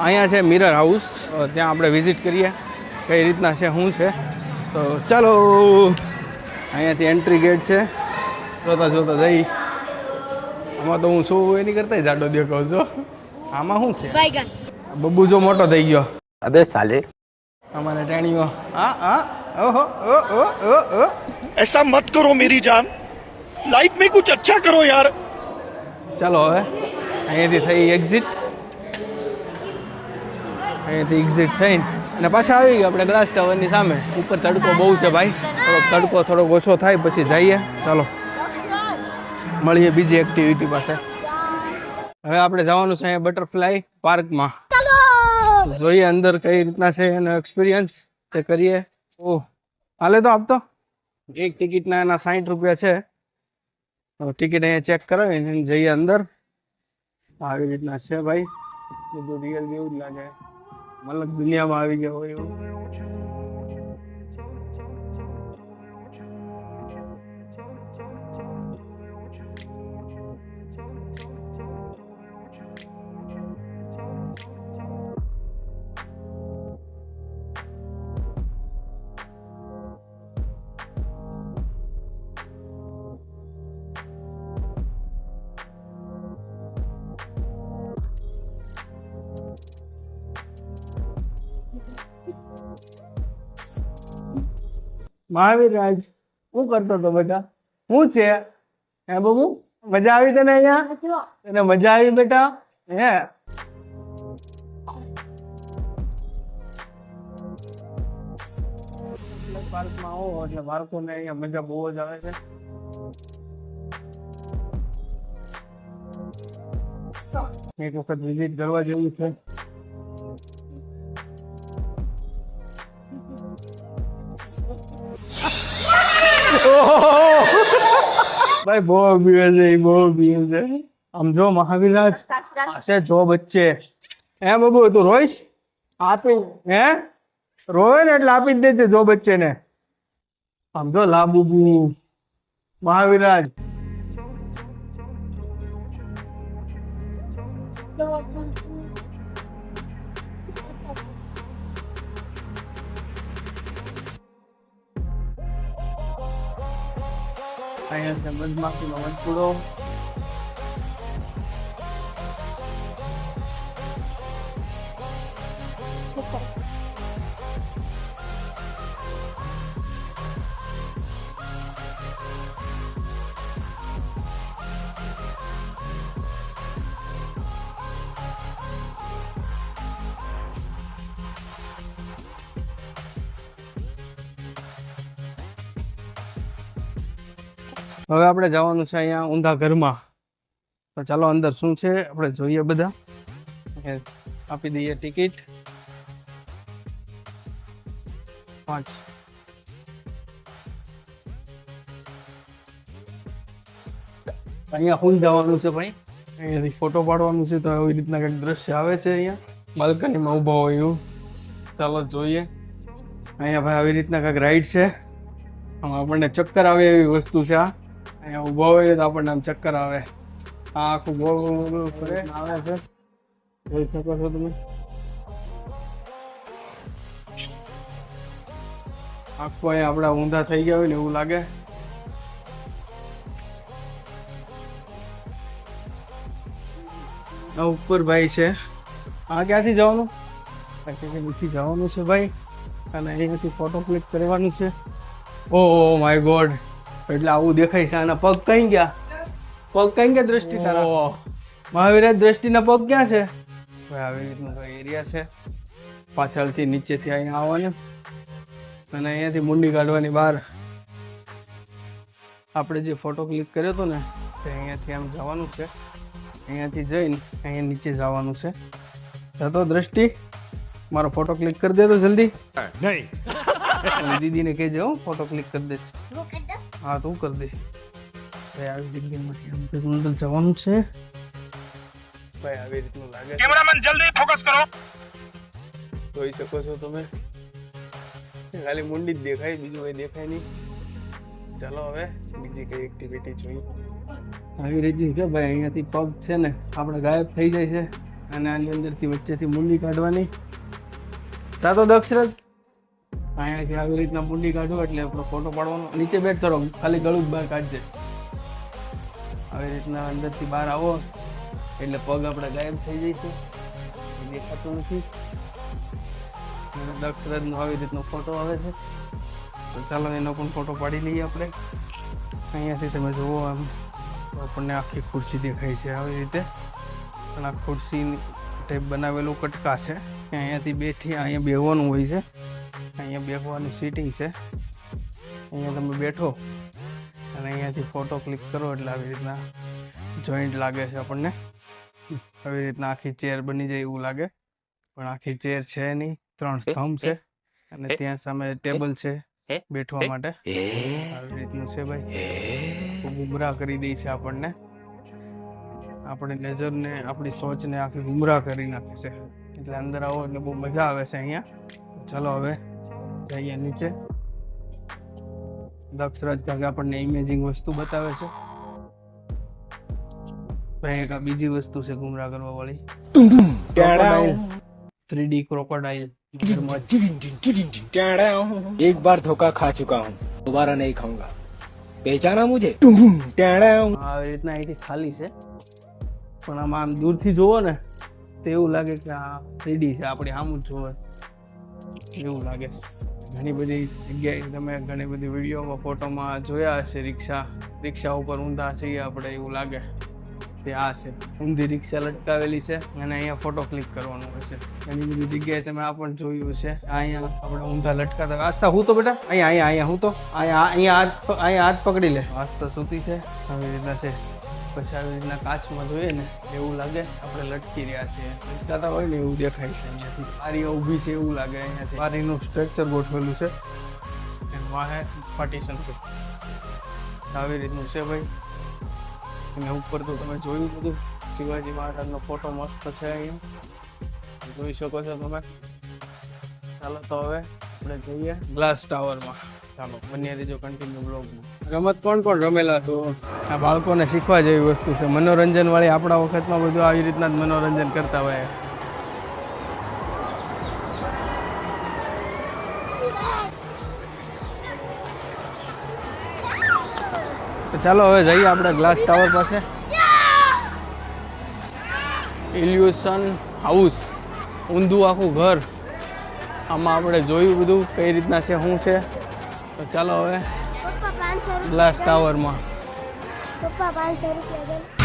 અહીંયા છે mirror house, ત્યાં આપણે વિઝિટ કરીએ કઈ રીતના છે શું છે. તો ચાલો, અહીંયાથી એન્ટ્રી ગેટ છે, જોતા જોતા જઈ. આમાં તો હું શું એ નહીં કરતા જાડો દેખાવ છો. આમાં શું છે? બબ્બુ જો મોટો થઈ ગયો. अबे साले અમારે ટેણીઓ. હા હા, ઓહો ઓ ઓ ઓ ઓ. ऐसा मत करो मेरी जान, लाइफ में कुछ अच्छा करो यार. ચાલો હવે અહીંયાથી થઈ એક્ઝિટ. અહીંયાથી એક્ઝિટ થઈને અને પાછા આવી ગયા આપણે ગ્લાસ ટાવરની સામે. ઉપર તડકો બહુ છે ભાઈ, થોડોક ઓછો થાય પછી જઈએ. ચાલો મળીએ બીજી એક્ટિવિટી પાસે. હવે આપણે જવાનું છે અહીંયા બટરફ્લાય પાર્કમાં. જોઈએ અંદર કઈ રીતના છે એનો એક્સપિરિયન્સ તે કરીએ. ઓહ હાલે તો આપતો એક ટિકિટના એના 60 રૂપિયા છે. ટિકિટ અહીંયા ચેક કરાવીને જઈએ અંદર. આવી રીતના છે ભાઈ, બધું રિયલ જેવું જ લાગે, મતલબ દુનિયામાં આવી ગયા હોય એવું. મહાવીર રાજ શું કરતો હતો બેટા? શું છે હે બાબુ? મજા આવી તને અહીંયા? તને મજા આવી બેટા? હે પાર્કમાં આવો એટલે બાળકોને અહીંયા મજા બહુ જ આવે છે. એક વખત વિઝિટ કરવા જેવું છે. भाई बहुत भीड़ है, बहुत भीड़ है. हम जो महाविराज ऐसे जो बच्चे हैं बाबू, तू रोइस आपी हैं रोए ने એટલે આપી જ દેજે જો બચ્ચે ને. આમ જો લાબુબુ મહાવિરાજ. અહીંયા છે મધમાખીનો વંટુડો. હવે આપણે જવાનું છે અહીંયા ઊંધા ઘરમાં. તો ચાલો અંદર શું છે આપણે જોઈએ બધા. આપી દઈએ ટિકિટ 5. અહીંયા હું જવાનું છે ભાઈ, અહીંયાથી ફોટો પાડવાનું છે. તો આવી રીતના કંઈક દ્રશ્ય આવે છે અહીંયા બાલ્કનીમાં ઊભા હોય એવું. ચાલો જોઈએ. અહીંયા ભાઈ આવી રીતના કંઈક રાઈડ છે. આમાં આપણને ચક્કર આવે એવી વસ્તુ છે. આ અહીંયા ઊભા હોય તો આપણને આમ ચક્કર આવે. આ આખું ગોળ ગોળ ફરે આવે છે, જોઈ શકો છો તમે. આખું અહીંયા આપણા ઊંધા થઈ ગયા હોય ને એવું લાગે. આ ઉપર ભાઈ છે. આ ક્યાંથી જવાનું? અહીંથી જવાનું છે ભાઈ, અને અહીંયાથી ફોટો ક્લિક કરવાનું છે. ઓહ માય ગોડ, એટલે આવું દેખાય છે. આના પગ કઈ ગયા? પગ કઈ ગયા દ્રષ્ટિ તારા? મહાવીરાજ દ્રષ્ટિના પગ ક્યાં છે ભાઈ? આવી રીતનો એરિયા છે. પાછળથી નીચેથી અહીંયા આવવાનું અને અહીંયાથી મુંડી કાઢવાની બહાર. આપણે જે ફોટો ક્લિક કર્યો હતો ને તે અહીંયાથી આમ જવાનું છે. અહીંયાથી જઈને અહીંયા નીચે જવાનું છે. જતો દ્રષ્ટિ, મારો ફોટો ક્લિક કરી દે તો જલ્દી. नहीं દીદીને કહેજે હો, ફોટો ક્લિક કરી દેશે. હા તું કરી દે ભાઈ. આવી જગ્યામાંથી અંદર જવાનું છે ભાઈ. આવી રીતનું લાગે. कैमरामैन जल्दी फोकस करो. જોઈ શકો છો તમે, ખાલી મુંડી જ દેખાય, બીજું કઈ દેખાય નહીં. ચાલો હવે બીજી કઈ એક્ટિવિટી જોઈએ. આવી રીતની છે ભાઈ. અહીંયાથી પગ છે ને આપણે ગાયબ થઈ જાય છે. અને આની અંદરથી વચ્ચેથી મુંડી કાઢવાની. સાતો દક્ષરથ અહીંયાથી આવી રીતના મુંડી કાઢો એટલે આપણો ફોટો પાડવાનો. નીચે બેઠ થોડો, ખાલી ગળું જ બહાર કાઢજે. આવી રીતના અંદરથી બહાર આવો એટલે પગ આપણે ગાયબ થઈ જઈશું, દેખાતું નથી. દક્ષરથનો આવી રીતનો ફોટો આવે છે, તો ચાલો એનો પણ ફોટો પાડી લઈએ આપણે. અહીંયાથી તમે જુઓ આમ તો આપણને આખી ખુરશી દેખાય છે આવી રીતે. પણ આ ખુરશી ટાઈપ બનાવેલું કટકા છે, અહીંયાથી બેઠી અહીંયા બેસવાનું હોય છે. અહીંયા બેસવાનું સીટિંગ છે. અહીંયા તમે બેઠો અને અહીંયાથી ફોટો ક્લિક કરો એટલે આવી રીતના જોઈન્ટ લાગે છે આપણને. આવી રીતના આખી ચેર બની જાય એવું લાગે, પણ આખી ચેર છે નહીં. 3 સ્તંભ છે અને ત્યાં સામે ટેબલ છે બેઠવા માટે. આવી રીતનું છે ભાઈ. ગુમરાહ કરી દે છે આપણને, આપણી નજરને, આપણી સોચને આખી ગુમરાહ કરી નાખે છે. એટલે અંદર આવો એટલે બહુ મજા આવે છે અહીંયા. ચાલો હવે જઈએ નીચે. દક્ષરાજ કાકા આપણને ઇમેજિંગ વસ્તુ બતાવે છે. ભાઈ એક આ બીજી વસ્તુ છે ગુમરાહ કરવા વાળી, 3D क्रोकोडाइल. एक बार धोखा खा चुका हूँ, दोबारा नहीं खाऊंगा. पहचाना मुझे? આવી રીતના અહીંથી ખાલી છે, પણ આમ દૂરથી જોવો ને તો એવું લાગે કે આ 3D છે, આપણે આમ જ જોવે એવું લાગે. ઘણી બધી જગ્યાએ તમે ઘણી બધી વિડીયોમાં ફોટોમાં જોયા હશે, રિક્ષા ઉપર ઊંધા છીએ આપણે એવું લાગે. તે આ છે ઊંધી રિક્ષા લટકાવેલી છે અને અહીંયા ફોટો ક્લિક કરવાનું હશે. ઘણી બધી જગ્યાએ તમે આ પણ જોયું હશે. અહીંયા આપણે ઊંધા લટકાતા. આસ્થા હું તો બેટા અહીંયા હું તો અહીંયા હાથ પકડી લે. આસ્થા સૂતી છે આવી રીતના છે. પછી આવી રીતના કાચમાં જોઈએ ને એવું લાગે આપણે લટકી રહ્યા છીએ, લટકાતા હોય ને એવું દેખાય છે. અહીંયાથી બારી ઊભી છે એવું લાગે. અહીંયાથી બારીનું સ્ટ્રક્ચર ગોઠવેલું છે અને વાહે પાર્ટીશન છે. આવી રીતનું છે ભાઈ. અને ઉપર તો તમે જોયું બધું, શિવાજી મહારાજનો ફોટો મસ્ત છે અહીંયા જોઈ શકો છો તમે. ચાલો તો હવે આપણે જઈએ ગ્લાસ ટાવરમાં. ચાલો બન્યા રહેજો કન્ટિન્યુ બ્લોગમાં. રમત કોણ રમેલા તો આ બાળકોને શીખવા જેવી વસ્તુ છે, મનોરંજન વાળી. આપણા વખતમાં બધું આવી રીતના જ મનોરંજન કરતા હોય. તો ચાલો હવે જઈએ આપણે ગ્લાસ ટાવર પાસે. ઇલ્યુશન હાઉસ, ઊંધું આખું ઘર. આમાં આપણે જોયું બધું કઈ રીતના છે, શું છે. તો ચાલો હવે ગ્લાસ ટાવરમાં. પપ્પા 500 રૂપિયા